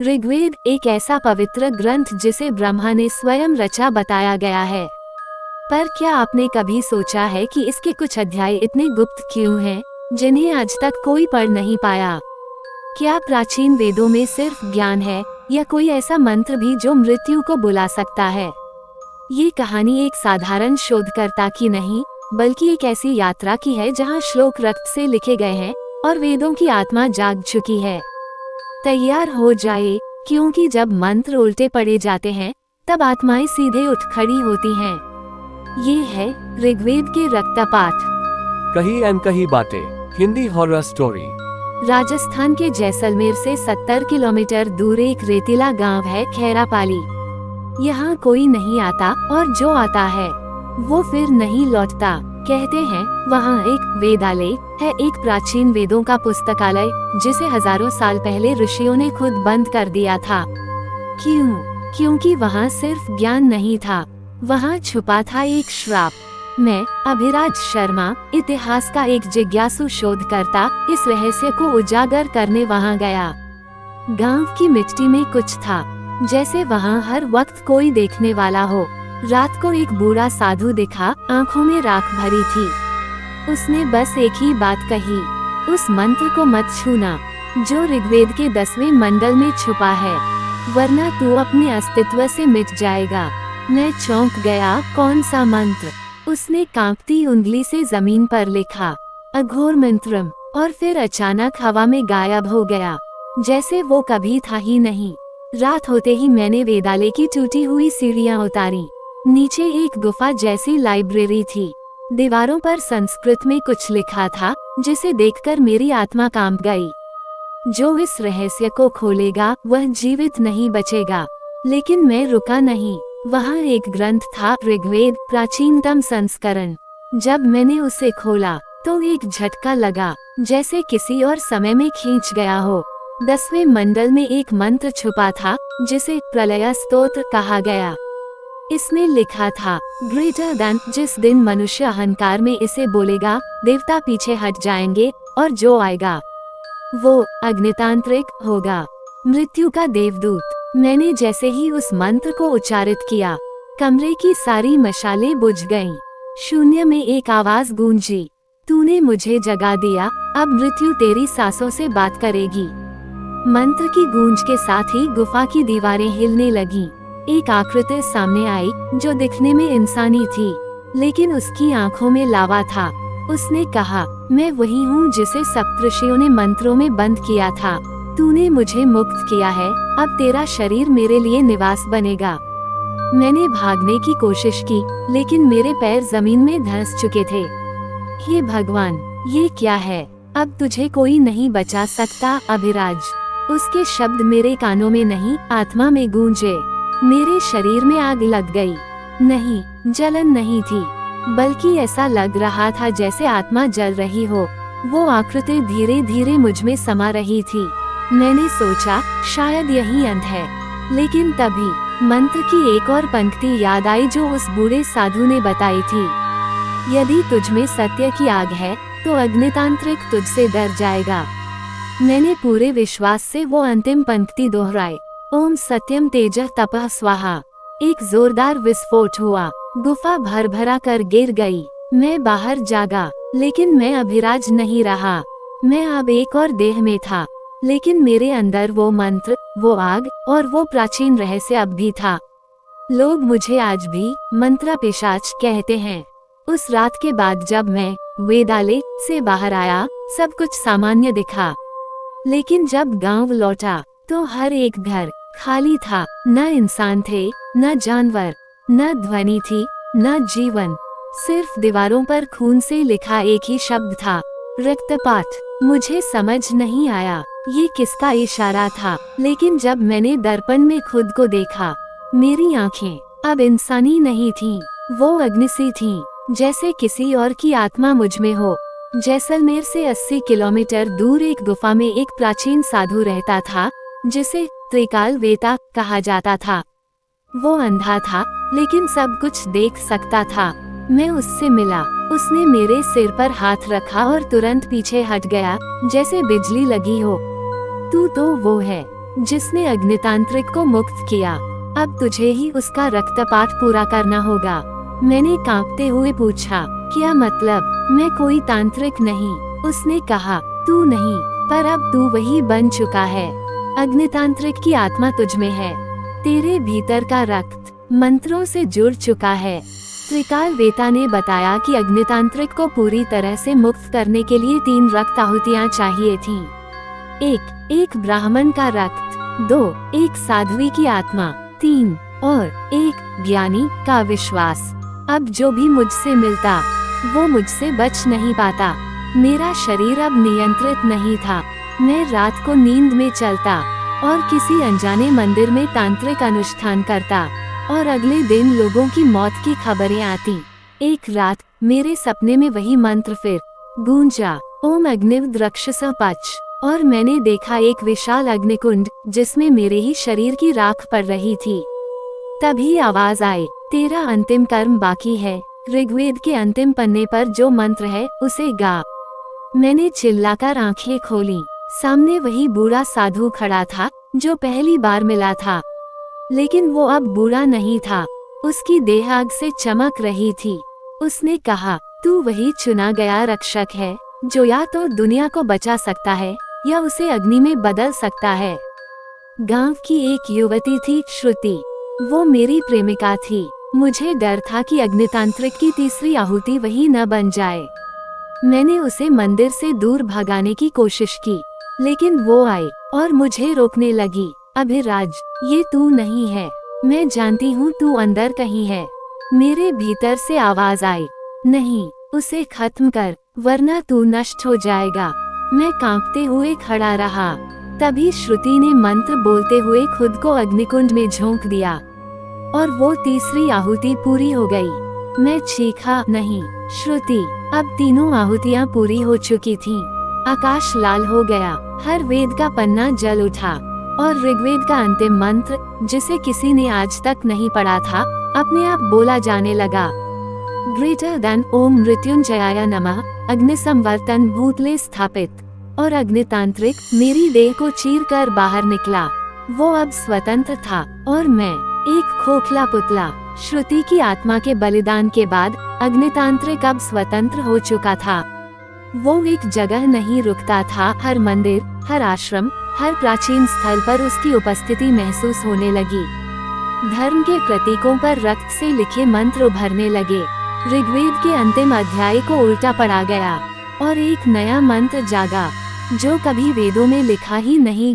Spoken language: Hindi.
ऋग्वेद एक ऐसा पवित्र ग्रंथ जिसे ब्रह्मा ने स्वयं रचा बताया गया है। पर क्या आपने कभी सोचा है कि इसके कुछ अध्याय इतने गुप्त क्यों हैं, जिन्हें आज तक कोई पढ़ नहीं पाया? क्या प्राचीन वेदों में सिर्फ ज्ञान है, या कोई ऐसा मंत्र भी जो मृत्यु को बुला सकता है? ये कहानी एक साधारण शोधकर्ता की नहीं, बल्कि एक ऐसी यात्रा की है जहाँ श्लोक रक्त से लिखे गए हैं और वेदों की आत्मा जाग चुकी है। तैयार हो जाए, क्योंकि जब मंत्र उल्टे पड़े जाते हैं तब आत्माएं सीधे उठ खड़ी होती हैं। ये है ऋग्वेद के रक्तपात। कही अनकही बातें, हिंदी हॉरर स्टोरी। राजस्थान के जैसलमेर से 70 किलोमीटर दूर एक रेतीला गांव है खैरापाली। यहाँ कोई नहीं आता और जो आता है वो फिर नहीं लौटता। कहते हैं वहाँ एक वेदालय है, एक प्राचीन वेदों का पुस्तकालय जिसे हजारों साल पहले ऋषियों ने खुद बंद कर दिया था। क्यों? क्योंकि वहाँ सिर्फ ज्ञान नहीं था, वहाँ छुपा था एक श्राप। मैं अभिराज शर्मा, इतिहास का एक जिज्ञासु शोधकर्ता, इस रहस्य को उजागर करने वहाँ गया। गांव की मिट्टी में कुछ था, जैसे वहाँ हर वक्त कोई देखने वाला हो। रात को एक बूढ़ा साधु दिखा, आंखों में राख भरी थी। उसने बस एक ही बात कही, उस मंत्र को मत छूना जो ऋग्वेद के 10वें मंडल में छुपा है, वरना तू अपने अस्तित्व से मिट जाएगा। मैं चौंक गया, कौन सा मंत्र? उसने कांपती उंगली से जमीन पर लिखा, अघोर मंत्रम, और फिर अचानक हवा में गायब हो गया, जैसे वो कभी था ही नहीं। रात होते ही मैंने वेदालय की टूटी हुई सीढ़ियां उतारी। नीचे एक गुफा जैसी लाइब्रेरी थी। दीवारों पर संस्कृत में कुछ लिखा था, जिसे देखकर मेरी आत्मा कांप गई। जो इस रहस्य को खोलेगा वह जीवित नहीं बचेगा। लेकिन मैं रुका नहीं। वहाँ एक ग्रंथ था, ऋग्वेद, प्राचीनतम संस्करण। जब मैंने उसे खोला तो एक झटका लगा, जैसे किसी और समय में खींच गया हो। 10वें मंडल में एक मंत्र छुपा था जिसे प्रलय स्तोत्र कहा गया। इसमें लिखा था, ग्रेटर देन, जिस दिन मनुष्य अहंकार में इसे बोलेगा, देवता पीछे हट जाएंगे और जो आएगा वो अग्नितांत्रिक होगा, मृत्यु का देवदूत। मैंने जैसे ही उस मंत्र को उच्चारित किया, कमरे की सारी मशालें बुझ गईं। शून्य में एक आवाज गूंजी, तूने मुझे जगा दिया, अब मृत्यु तेरी सांसों से बात करेगी। मंत्र की गूंज के साथ ही गुफा की दीवारें हिलने लगीं। एक आकृति सामने आई जो दिखने में इंसानी थी, लेकिन उसकी आंखों में लावा था। उसने कहा, मैं वही हूँ जिसे सप्तऋषियों ने मंत्रों में बंद किया था। तूने मुझे मुक्त किया है, अब तेरा शरीर मेरे लिए निवास बनेगा। मैंने भागने की कोशिश की, लेकिन मेरे पैर जमीन में धंस चुके थे। हे भगवान, ये क्या है? अब तुझे कोई नहीं बचा सकता, अभिराज। उसके शब्द मेरे कानों में नहीं, आत्मा में गूंजे। मेरे शरीर में आग लग गई। नहीं, जलन नहीं थी, बल्कि ऐसा लग रहा था जैसे आत्मा जल रही हो। वो आकृति धीरे धीरे मुझ में समा रही थी। मैंने सोचा शायद यही अंत है, लेकिन तभी मंत्र की एक और पंक्ति याद आई जो उस बूढ़े साधु ने बताई थी। यदि तुझमें सत्य की आग है तो अग्नितांत्रिक तुझसे डर जाएगा। मैंने पूरे विश्वास से वो अंतिम पंक्ति दोहराई, ओम सत्यम तेजः तपः स्वाहा। एक जोरदार विस्फोट हुआ, गुफा भर भरा कर गिर गई। मैं बाहर जागा, लेकिन मैं अभिराज नहीं रहा। मैं अब एक और देह में था, लेकिन मेरे अंदर वो मंत्र, वो आग और वो प्राचीन रहस्य अब भी था। लोग मुझे आज भी मंत्रा पिशाच कहते हैं। उस रात के बाद जब मैं वेदालय से बाहर आया, सब कुछ सामान्य दिखा। लेकिन जब गांव लौटा तो हर एक घर खाली था। न इंसान थे, न जानवर, न ध्वनि थी, न जीवन। सिर्फ दीवारों पर खून से लिखा एक ही शब्द था, रक्तपात। मुझे समझ नहीं आया ये किसका इशारा था, लेकिन जब मैंने दर्पण में खुद को देखा, मेरी आंखें अब इंसानी नहीं थीं, वो अग्नि सी थीं, जैसे किसी और की आत्मा मुझ में हो। जैसलमेर से 80 किलोमीटर दूर एक गुफा में एक प्राचीन साधु रहता था, जिसे त्रिकाल वेता कहा जाता था। वो अंधा था, लेकिन सब कुछ देख सकता था। मैं उससे मिला, उसने मेरे सिर पर हाथ रखा और तुरंत पीछे हट गया, जैसे बिजली लगी हो। तू तो वो है जिसने अग्नितांत्रिक को मुक्त किया। अब तुझे ही उसका रक्तपात पूरा करना होगा। मैंने कांपते हुए पूछा, क्या मतलब? मैं कोई तांत्रिक नहीं। उसने कहा, तू नहीं, पर अब तू वही बन चुका है। अग्नितांत्रिक की आत्मा तुझ में है। तेरे भीतर का रक्त मंत्रों से जुड़ चुका है। त्रिकाल वेता ने बताया कि अग्नितांत्रिक को पूरी तरह से मुक्त करने के लिए 3 रक्त आहुतियाँ चाहिए थीं। 1 ब्राह्मण का रक्त, 2 एक साध्वी की आत्मा, 3 और 1 ज्ञानी का विश्वास। अब जो भी मुझसे मिलता वो मुझसे बच नहीं पाता। मेरा शरीर अब नियंत्रित नहीं था। मैं रात को नींद में चलता और किसी अनजाने मंदिर में तांत्रिक अनुष्ठान करता और अगले दिन लोगों की मौत की खबरें आती। एक रात मेरे सपने में वही मंत्र फिर गूंजा, ओम अग्निव रक्षस पच, और मैंने देखा एक विशाल अग्निकुंड जिसमें मेरे ही शरीर की राख पड़ रही थी। तभी आवाज आई, तेरा अंतिम कर्म बाकी है। ऋग्वेद के अंतिम पन्ने पर जो मंत्र है उसे गा। मैंने चिल्लाकर आंखें खोली। सामने वही बूढ़ा साधु खड़ा था जो पहली बार मिला था, लेकिन वो अब बूढ़ा नहीं था। उसकी देह आग से चमक रही थी। उसने कहा, तू वही चुना गया रक्षक है जो या तो दुनिया को बचा सकता है या उसे अग्नि में बदल सकता है। गांव की एक युवती थी श्रुति। वो मेरी प्रेमिका थी। मुझे डर था कि अग्नितांत्रिक की तीसरी आहुति वही न बन जाए। मैंने उसे मंदिर से दूर भगाने की कोशिश की, लेकिन वो आई और मुझे रोकने लगी। अभिराज, ये तू नहीं है। मैं जानती हूँ तू अंदर कहीं है। मेरे भीतर से आवाज आई, नहीं, उसे खत्म कर वरना तू नष्ट हो जाएगा। मैं कांपते हुए खड़ा रहा। तभी श्रुति ने मंत्र बोलते हुए खुद को अग्निकुंड में झोंक दिया और वो तीसरी आहुति पूरी हो गई। मैं चीखा, नहीं श्रुति। अब तीनों आहुतियाँ पूरी हो चुकी थीं। आकाश लाल हो गया। हर वेद का पन्ना जल उठा और ऋग्वेद का अंतिम मंत्र, जिसे किसी ने आज तक नहीं पढ़ा था, अपने आप बोला जाने लगा। ग्रेटर देन ओम मृत्युंजयाय नमः, अग्निसंवर्तन भूतले स्थापित। और अग्नितांत्रिक मेरी देह को चीर कर बाहर निकला। वो अब स्वतंत्र था और मैं एक खोखला पुतला। श्रुति की आत्मा के बलिदान के बाद अग्नितांत्रिक अब स्वतंत्र हो चुका था। वो एक जगह नहीं रुकता था। हर मंदिर, हर आश्रम, हर प्राचीन स्थल पर उसकी उपस्थिति महसूस होने लगी। धर्म के प्रतीकों पर रक्त से लिखे मंत्र उभरने लगे। ऋग्वेद के अंतिम अध्याय को उल्टा पड़ा गया और एक नया मंत्र जागा जो कभी वेदों में लिखा ही नहीं